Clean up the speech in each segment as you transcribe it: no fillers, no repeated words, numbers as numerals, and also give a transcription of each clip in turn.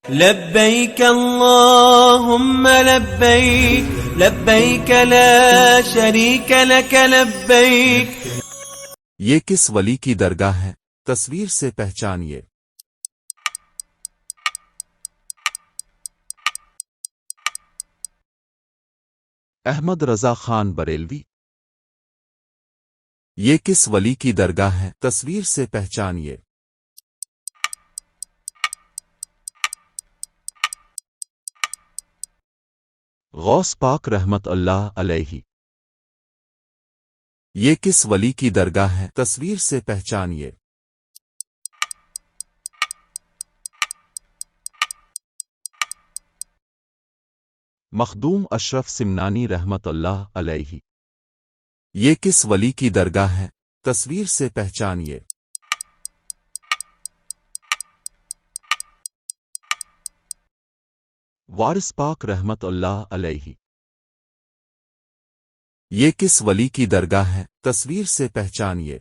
لبيك اللهم لبيك لبيك لا شريك لك لبيك. یہ کس ولی کی درگاہ ہے؟ تصویر سے پہچانیے. احمد رضا خان بریلوی. یہ کس ولی کی درگاہ ہے؟ تصویر سے پہچانیے. غوث پاک رحمت اللہ علیہ. یہ کس ولی کی درگاہ ہے؟ تصویر سے پہچانیے. مخدوم اشرف سمنانی رحمت اللہ علیہ. یہ کس ولی کی درگاہ ہے؟ تصویر سے پہچانیے. وارث پاک رحمت اللہ علیہ. یہ کس ولی کی درگاہ ہے؟ تصویر سے پہچانیے.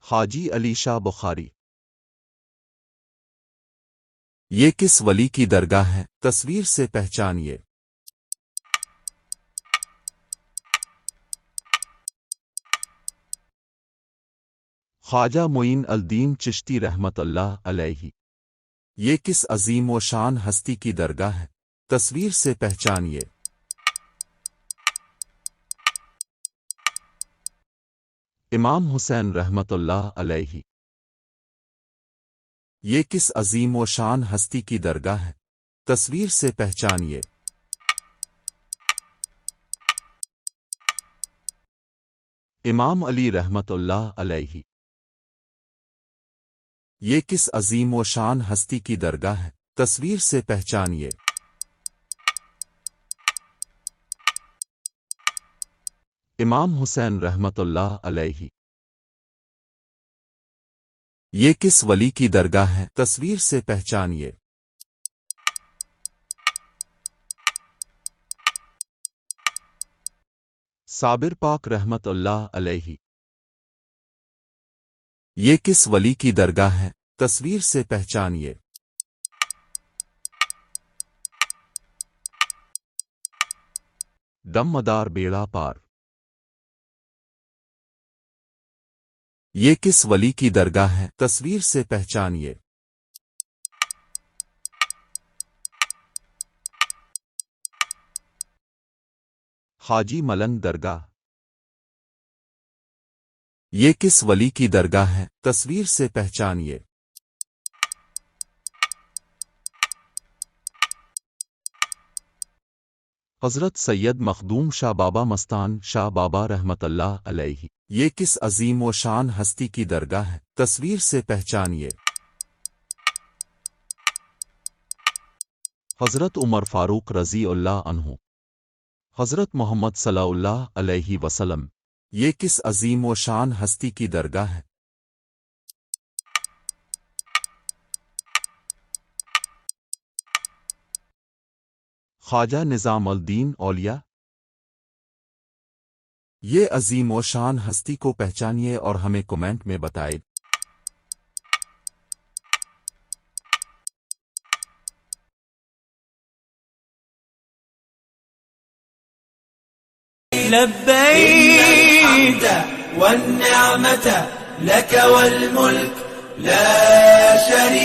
حاجی علی شاہ بخاری. یہ کس ولی کی درگاہ ہے؟ تصویر سے پہچانیے. خواجہ معین الدین چشتی رحمت اللہ علیہ. یہ کس عظیم و شان ہستی کی درگاہ ہے؟ تصویر سے پہچانیے. امام حسین رحمت اللہ علیہ. یہ کس عظیم و شان ہستی کی درگاہ ہے؟ تصویر سے پہچانیے. امام علی رحمت اللہ علیہ. یہ کس عظیم و شان ہستی کی درگاہ ہے؟ تصویر سے پہچانیے. امام حسین رحمت اللہ علیہ. یہ کس ولی کی درگاہ ہے؟ تصویر سے پہچانیے. صابر پاک رحمت اللہ علیہ. یہ کس ولی کی درگاہ ہے؟ تصویر سے پہچانیے. دم مدار بیڑا پار. یہ کس ولی کی درگاہ ہے؟ تصویر سے پہچانیے. حاجی ملنگ درگاہ. یہ کس ولی کی درگاہ ہے؟ تصویر سے پہچانیے. حضرت سید مخدوم شاہ بابا مستان شاہ بابا رحمت اللہ علیہ. یہ کس عظیم و شان ہستی کی درگاہ ہے؟ تصویر سے پہچانیے. حضرت عمر فاروق رضی اللہ عنہ. حضرت محمد صلی اللہ علیہ وسلم. یہ کس عظیم و شان ہستی کی درگاہ ہے؟ خواجہ نظام الدین اولیاء. یہ عظیم و شان ہستی کو پہچانیے اور ہمیں کمنٹ میں بتائیں. لبيك والنعمة لك والملك لا شريك